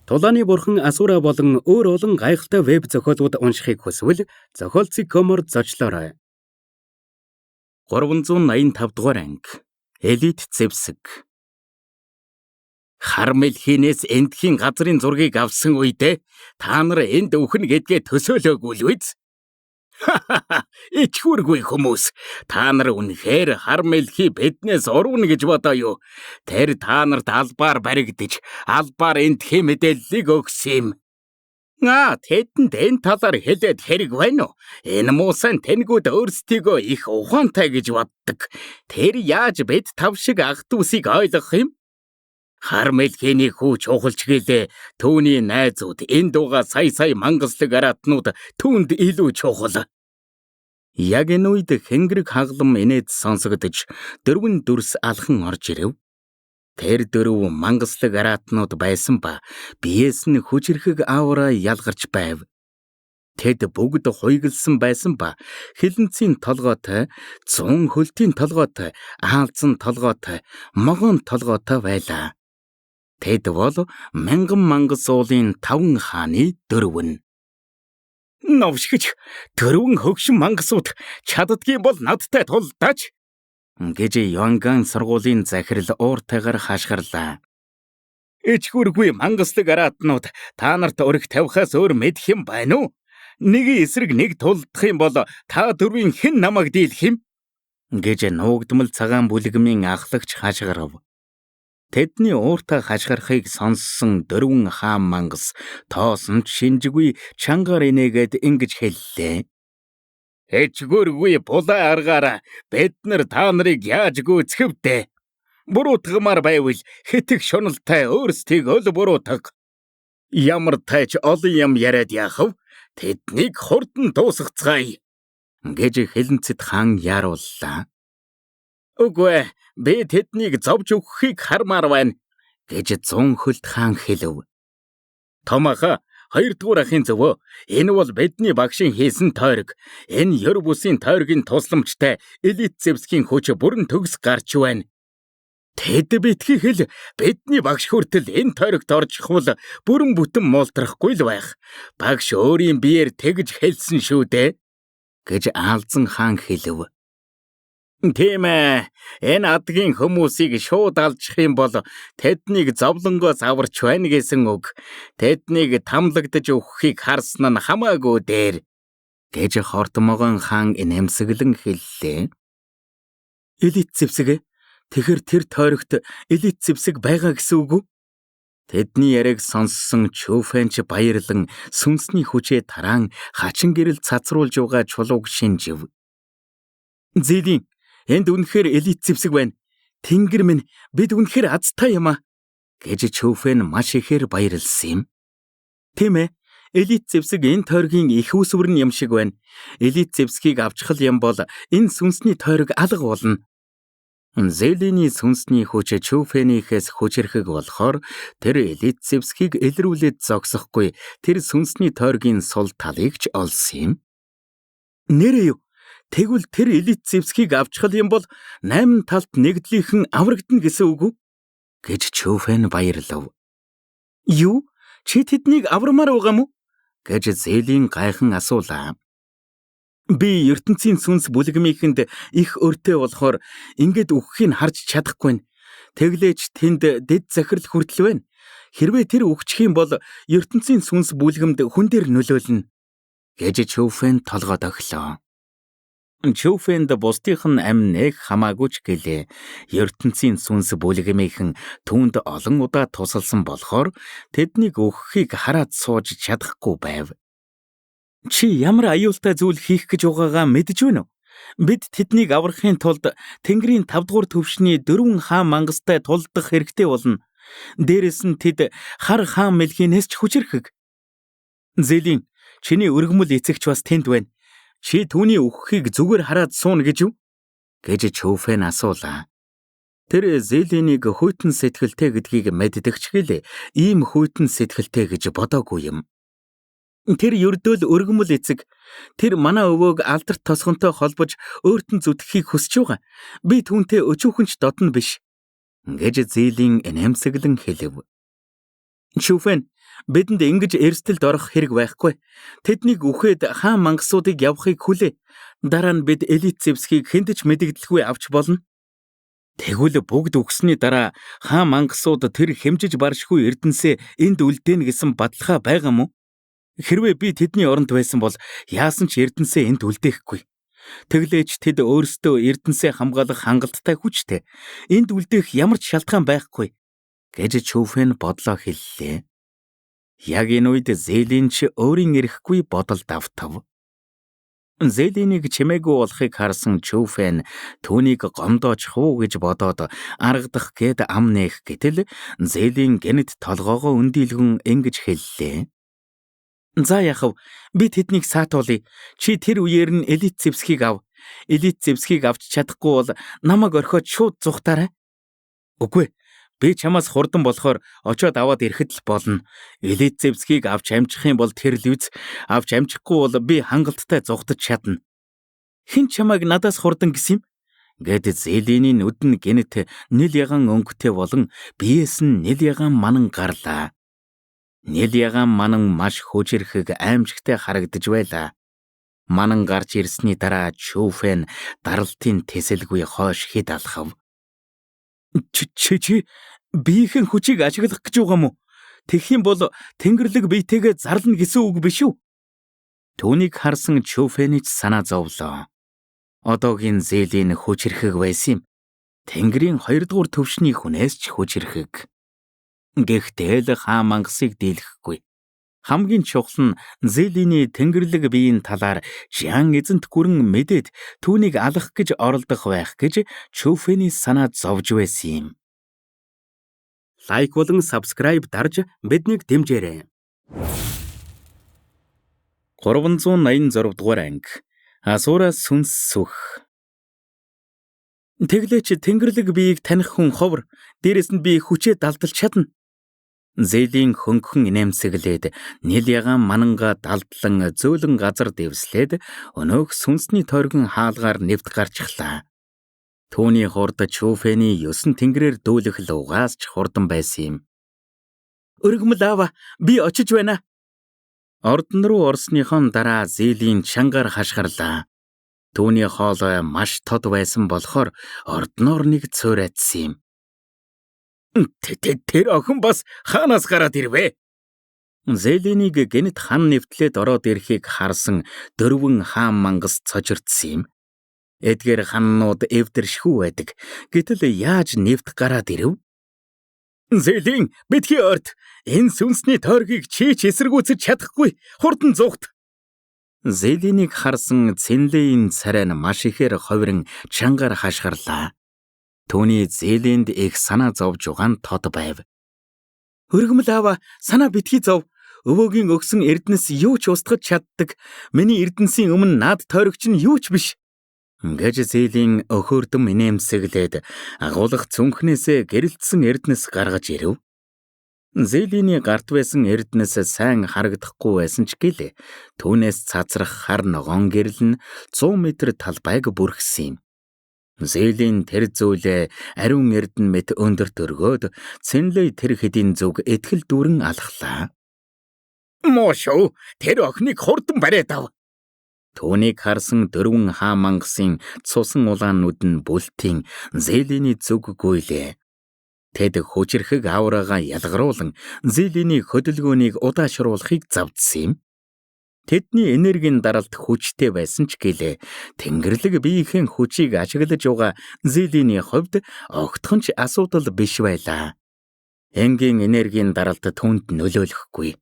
Тулааны бурхан Асура болон өөр олон гайхалтай веб зохиолууд уншихыг хүсвэл зохиолцоо.com-оор зочлоорой. 385 дугаар анги. Элит зэвсэг. Хар мэлхийнээс эндхийн газрын зургийг авсан үедээ та нар энд өвхнө гэдгээ төсөөлөөгүй л биз? Ичхүргүй хүмүүс. Та нар үнэхээр хар мэлхий биднээс урвна гэж бодоо юу? Тэр та нарт албаар баригдаж, албаар эндхийн мэдээллийг өгсөн юм. Тэдэнд энэ талаар хэлээд хэрэг байна уу? Энэ муусан тэнгүүд өөрсдийгөө их ухаантай гэж боддог. Тэр яаж бид тав шиг ах дүүсийг ойлгох юм? Хар мэлхийний хүү чухалч гэлээ түүний найзууд энд угаа сая мангаслаг аратнууд түүнд илүү чухал. Яг энэ үед хэнгэрэг хаглам инээд сонсогдож дөрвөн дүрс алхан орж ирэв. Тэр дөрөв мангаслаг аратнууд байсан ба биеэс нь хүчрхэг аавра ялгарч байв. Тэд бүгд хуйгалсан байсан ба хилэнцийн толгойтой, зун хөлтийн толгойтой, аалзан толгойтой, могоон толгойтой байлаа. Тэд бол мянган мангас уулын 5 хааны дөрвөн. Новшгич дөрвөн хөгшин мангасууд чаддгийн бол надтай тулдаач гэж Йонган сургуулийн захирал ууртайгаар хашгирлаа. Ичхүргүй мангаслаг аратнууд та нарт өрг тавихаас өөр мэдэх юм байна уу? Нэг эсрэг нэг тулдах юм бол та дөрвийн хэн намайг дийлэх юм? Гэж нуугдмал цагаан бүлгмийн ахлагч хашгирав. Тэдний ууртай хашгирахыг сонссон дөрвөн хаан мангас тоосон шинжгүй чангаар инээгээд ингэж хэллээ. Ичгүргүй булаа аргаараа бид нар та нарыг яаж гүйцэхв дээ? Буруутгамаар байвал хэтг шуналтай өөрсдийг өл буруутгах. Ямар тайч олон юм яриад яахав? Тэднийг хурдан дуусгацгаая гэж хилэнцэд хаан яарууллаа. Үгүй би тэднийг зовж өгөхийг хармаар байна гэж зун хөлт хаан хэлв. Томаха 2 дугаар ахын зөвөө энэ бол бидний багшийн хийсэн тойрог. Энэ ёр бусын тойргийн тусламжтай элит зэвсгийн хүч бүрэн төгс гарч байна. Тэд битгий хэл бидний багш хүртэл энэ тойрогт орж хвал бүрэн бүтэн муултрахгүй л байх. Багш өөрийн биеэр тэгж хэлсэн шүү дээ гэж аалзан хаан хэлв. Тийм ээ, энэ адгийн хүмүүсийг шууд алжих юм бол тэднийг зовлонгоос аварч байна гэсэн үг. Тэднийг тамлагдаж өгөхийг харсан нь хамаагүй дээр гэж хортмогоон хаан инэмсэглэн хэллээ. Элит зэвсэг, тэгэхэр тэр тойрогт элит зэвсэг байгаа гэсэн үг үү? Тэдний яриг сонссон Чүфэнч баярлан сүнсний хүчээ тараан хачин гэрэл цацруулж байгаа чулууг шинжив. Зэлийн энд үнэхээр элит зэвсэг байна. Тэнгэр минь бид үнэхээр азтай юм а гэж Чүфэн маш ихээр баярлсан юм. Тийм ээ, элит зэвсэг энэ тойргийн их усвэрн юм шиг байна. Элит зэвсгийг авчхал юм бол энэ сүнсний тойрог алга болно. Зэлийн сүнсний хүч Чүфэнийхээс хүчрхэг болохоор тэр элит зэвсгийг илрүүлээд зогсохгүй тэр сүнсний тойргийн сул талыг ч олсон юм. Нэрээ юу? Тэгвэл тэр элит зэвсгийг авчхал юм бол 8 талт нэгдлийнхэн аврагдана гэсэн үг үү? Гэж Чүфэн баярлав. Юу? Чи тэднийг аврамаар байгаа мó? Гэж Зэлийн гайхан асуулаа. Би ертөнцийн сүнс бүлгмийнхэнд их өртөө болохоор ингээд үххийг харж чадахгүй нь. Тэглээч тэнд дэд захирал хүртэл байна. Хэрвээ тэр үхчих юм бол ертөнцийн сүнс бүлгэмд хүн дээр нөлөөлнө гэж Чүфэн толгойд оглоо. Чүфэнд бусдынх нь амь нэг хамаагүй ч гэлээ. ертөнцийн сүнс бүлгмийнхэн түүнд олон удаа тусалсан болохоор тэднийг өгөхийг хараад сууж чадахгүй байв. Чи ямар аюултай зүйл хийх гэж байгаагаа мэдэж байна уу? Бид тэднийг аврахын тулд Тэнгэрийн 5 дугаар төвшний 4 хаан мангастай тулдах хэрэгтэй болно. Дээрээс нь тэд хар хаан мэлхийнээс ч хүчрхэг. Зэлийн чиний өргөмөл эцэгч бас тэнд байна. Чи түүний өгөхийг зүгээр хараад сууна гэж юу? Гэж Чүфэн асуулаа. Тэр Зэленийг хүйтэн сэтгэлтэй гэдгийг мэддэгч гэлээ ийм хүйтэн сэтгэлтэй гэж бодоогүй юм. Тэр ердөөл өргөмөл эцэг. Тэр манай өвөөг алдарт тосгонтой холбож өөртөө зүтгэхийг хүсэж байгаа. Би түүнтэй өчүүхэнч додно биш гэж Зэлийн инэмсэглэн хэлв. Чүфэн, бидэнд ингэж эрсдэлд орох хэрэг байхгүй. Тэднийг үхээд хаан мангасуудыг явахыг хүлээ. Дараа нь бид элит Зевсгийг хэнд ч мэдэгдэхгүй авч болно. Тэгвэл бүгд үгсний дараа хаан мангасууд тэр хэмжиж баршгүй эрдэнсээ энд үлдээн гэсэн баталгаа байгаа мó? Хэрвээ би тэдний оронд байсан бол яасан ч эрдэнсээ энд үлдээхгүй. Тэглээч тэд өөрсдөө эрдэнсээ хамгаалах хангалттай хүчтэй. Энд үлдээх ямар ч шалтгаан байхгүй гэж Чүфэн бодлоо хэллээ. Яг энэ үед Зэлин ч өөрийн эрэхгүй бодолд автав. Зэлинийг чимээгүй болохыг харсан Чүфэн түүнийг гомдооч хуу гэж бодоод аргадах гээд ам нээх гэтэл Зэлин гэнэт толгоогоо өндийлгөн ингэж хэллээ. За яхав, би тэднийг саатуулъя. Чи тэр үеэр нь элит Зевсгийг ав. Элит Зевсгийг авч чадахгүй бол намайг орхиод шууд зүхтаарай. Үгүй, би чамаас хурдан болохоор очоод аваад ирэхэд л болно. Элит Зевсгийг авч амжих юм бол тэр л үз. Авч амжихгүй бол би хангалттай зүхтаж чадна. Хэн чамайг надаас хурдан гэсэн юм? Гэд Зэлиний нүд нь гэнэт нэл яган өнгөтэй болон биеэс нь нэл яган манан гарлаа. Нэл яган манан маш хүчрхэг аимшигтай харагдаж байлаа. Манан гарч ирсний дараа Чүфэн даралтын тэсэлгүй хойш хэд алхав. Чи биеийн хүчийг ажиглах гэж байгаа мó? Тэгэх юм бол Тэнгэрлэг биетэйгээ зарлана гэсэн үг биш үү? Түүнийг харсан Чүфэний санаа зовлоо. Одоогийн Зэлийн хүчрхэг байсан юм. Тэнгэрийн 2 дугаар төвшний хүнээс ч хүчрхэг. Гэхдээ л хаан мангасыг дийлэхгүй. Хамгийн чухал нь Зэлиний Тэнгэрлэг биеийн талаар Жиан эзэнт гүрэн мэдээд түүнийг алах гэж оролдох байх гэж Чүфэний санаа зовж байсан юм. Лайк болон subscribe дарж биднийг дэмжээрэй. 386 дугаар анги. Асуура сүнс сүх. Тэглээч Тэнгэрлэг биеийг таних хүн ховор, дээрэс нь би хүчээ далдалж чадна. Зэлийн хөнгөн инээмсэглээд нэл яган мананга далдлан зөөлөн газар дэвслээд өнөөх сүнсний тойргон хаалгаар нэвт гарчихлаа. Түүний хурд Чүфэний 9 тэнгэрээр дүүлэх лугаас ч хурдан байсан юм. Өргөмөл аава, би очиж байна. Ордон руу орсныхон дараа Зэлийн чангаар хашгирлаа. Түүний хоол маш тод байсан болохоор ордноор нэг цөөрайтсан юм. Тэр охин бас хаанаас гараад ирвэ? Зэлинийг гэнэт хан нэвтлээд ороод ирэхийг харсан 4 хаан мангас цожирдсан юм. Эдгээр ханнууд эвдэршгүй байдаг. Гэтэл яаж нэвт гараад ирэв? Зэлин, битгий орд. Энэ сүнсний тойргийг чи ч эсэргүүцэж чадахгүй. Хурдан зүгт. Зэлинийг харсан Цэнлэйн царай нь маш ихээр ховирон чангаар хашгирлаа. Түүний Зэлинд их санаа зовж угаан тод байв. Өргөмөл аава, санаа битгий зов. Өвөөгийн өгсөн эрдэнэс юу ч устгаж чаддаг. Миний эрдэнсийн өмнө наад тойрогч нь юу ч биш. Гэж Зэлийн өхөөрдөм инээмсэглээд агуулгах цүнхнээсээ гэрэлтсэн эрдэнэс гаргаж ирэв. Зэлиний гарт байсан эрдэнэс сайн харагдахгүй байсан ч гэлээ. Түүнээс цацрах хар ногоон гэрэл нь 100 м талбайг бүрхсэн юм. Зэлийн тэр зүйлээ ариун эрдэн мэт өндөр дөргөөд Цэнлэй тэр хэдийн зүг этгэл дүүрэн алхлаа. Мошоо, тэр охиныг хурдан бариад ав. Түүнийг харсан 4 хаан мангасын цусан улаанууд нь бүлтийн Зэлиний зүг гуйлээ. Тэд хүчрхэг авраага ялгаруулан Зэлиний хөдөлгөөнийг удаашруулахыг завдсан юм. Тэдний энергийн даралт хүчтэй байсан ч гэлээ Тэнгэрлэг биеийн хүчийг ашиглаж байгаа Зэлиний хувьд огтхон ч асуудал биш байлаа. Энгийн энергийн даралт түүнд нөлөөлөхгүй.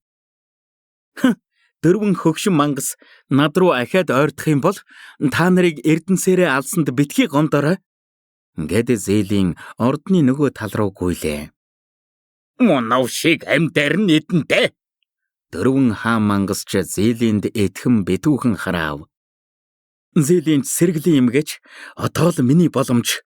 4 хөгшин мангас над руу ахаад ойрдох юм бол та нарыг эрдэнсээрээ алсанд битгий гомдорой. Гэд Зэлийн ордны нөгөө тал руу гуйлээ. Монов шиг амьдаар нь эдэнтэй. 4 хаан мангас ч Зэлинд этгэн битүүхэн хараав. Зэлинд сэргэлийн юм гэж одоо л миний боломж.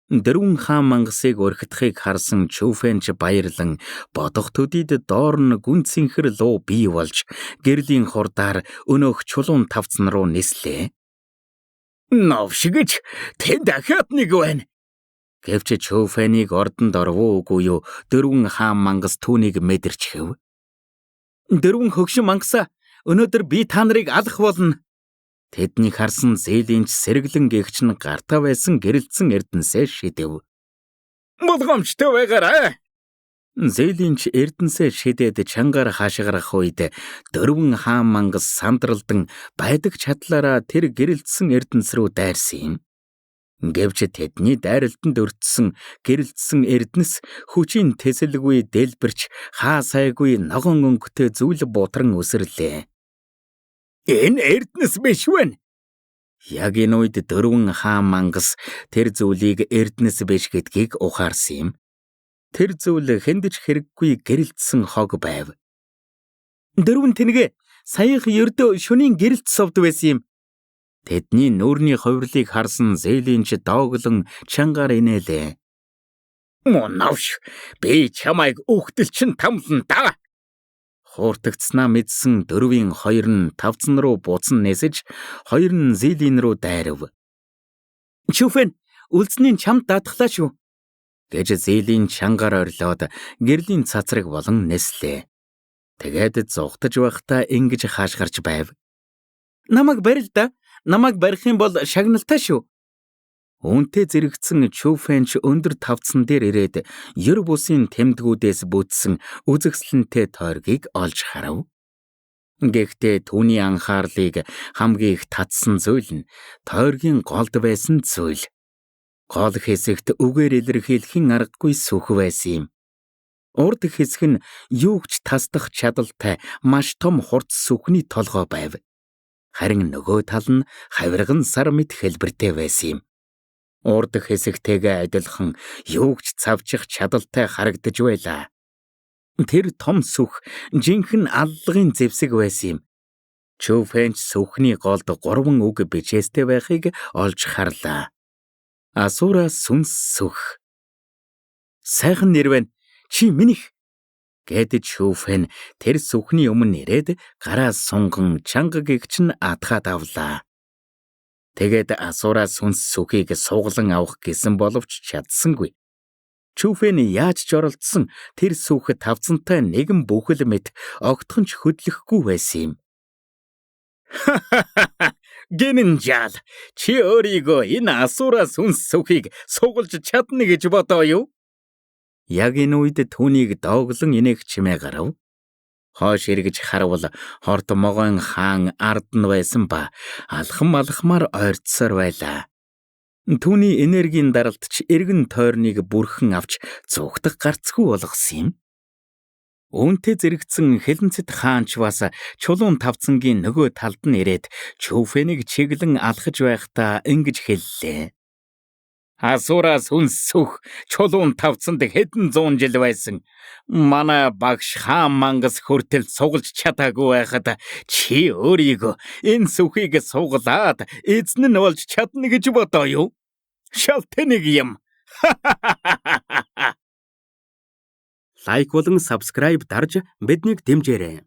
4 хаан мангасыг өрхөдөхийг харсан Чүфэн ч баярлан бодох төдийд доор нь гүнцэнхэр луу бий болж гэрлийн хурдаар өнөөх чулуун тавцан руу нислээ. Новшигч тэнд дахиад нэг байна. Гэвч Чүфэнийг ордонд орвоо үгүй юу 4 хаан мангас түүнийг мэдэрч хэв. Дөрвөн хөгшин мангасаа өнөөдөр би та нарыг алах болно. Тэднийг харсан Зээлийн сэргэлэн гэгч нь гартаа байсан гэрэлтсэн эрдэнсээ шидэв. Болгоомжтой байгаарай. Зээлийн эрдэнсээ шидээд чангаар хаашгарах үед дөрвөн хаан мангас сандралдан байдаг чадлаараа тэр гэрэлтсэн эрдэнс рүү дайрсан юм. Гэвч тэдний дайралтанд өртсөн гэрэлтсэн эрдэнэс хүчин тэсэлгүй дэлбэрч хаа сайгүй ногоон өнгөтэй зүйл бутран өсөрлөө. Энэ эрдэнэс биш вэ? Яг энэ үед дөрвөн хаан мангас тэр зүйлийг эрдэнэс биш гэдгийг ухаарсан юм. Тэр зүйл хэндэж хэрэггүй гэрэлтсэн хог байв. Дөрвөн тэнэгэ саяхан ердөө шөнийн гэрэлт совд байсан юм. Тэдний нүүрний хувирлыг харсан Зээлийн дооглон чангаар инээлээ. Навш, би чамайг үхтэл чин тамлан да. Хууртагцснаа мэдсэн дөрвийн хоёр нь тавцан руу бууцан нээсэж, хоёр нь Зээлийн рүү дайрав. Чүфэн, үлдсний чамд даатглаа шүү. Гэж Зээлийн чангаар орилоод гэрлийн цацраг болон нэслээ. Тэгээд зугтаж байхдаа ингэж хаашгирч байв. Намайг барил да. Намайг барих юм бол шагналтай шүү. Үүнтэй зэрэгцэн Чүфэнч өндөр тавцсан дээр ирээд ер бусын тэмдгүүдээс бүтсэн үзэгсэлэнтэй тойргийг олж харав. Гэхдээ түүний анхаарлыг хамгийн их татсан зүйл нь тойргийн голд байсан зүйл. Гол хэсэгт үгээр илэрхийлэхин аргагүй сүх байсан юм. Урд хэсэг нь юугч тасдах чадалтай маш том хурц сүхний толгой байв. Харин нөгөө тал нь хавирган сар мэт хэлбэртэй байсан юм. Урд хэсэгтэйгээ адилхан юугч цавчих чадалтай харагдаж байлаа. Тэр том сүх жинхэнэ аллагын зэвсэг байсан юм. Чүфэнч сүхний голд 3 үг бичээстэй байхыг олж харлаа. Асуура сүнс сүх. Сайхан нэр байна. Чи минийх. Гэдэг Чүфэн тэр сүхний өмнө ирээд гараа сунган чанга гэгч нь атгаад авлаа. Тэгээд Асуура сүнс сүхийг суглан авах гэсэн боловч чадсангүй. Чүфэн яаж ч оролцсон тэр сүхэд тавцантай нэгэн бүхэл мэт огтхонч хөдлөхгүй байсан юм. Гэнэн жаал, чи өөрийгөө энэ Асуура сүнс сүхийг сугалж чадна гэж бодоо юу? Яг энэ үед түүнийг дооглон инээх чимээ гарав. Хоош эргэж харавал хорт могоон хаан ард нь байсан ба алхамаар ойртсоор байлаа. Түүний энергийн даралт ч эргэн тойрныг бүрхэн авч зүгтах гарцгүй болгосон юм. Үүнтэй зэрэгцэн Хэлэнцэт хаанч бас чулуун тавцангийн нөгөө талд нь ирээд Чүфэнийг чиглэн алхаж байхдаа ингэж хэллээ. Асуура сүнс сүх чулуун тавцанд хэдэн зуун жил байсан. Манай багш хаан мангас хүртэл сугалж чадаагүй байхад чи өөрийгөө энэ сүхийг суглаад эзэн нь болж чадна гэж бодоо юу? Шал тэнэг юм. Лайк болон subscribe дарж биднийг дэмжээрэй.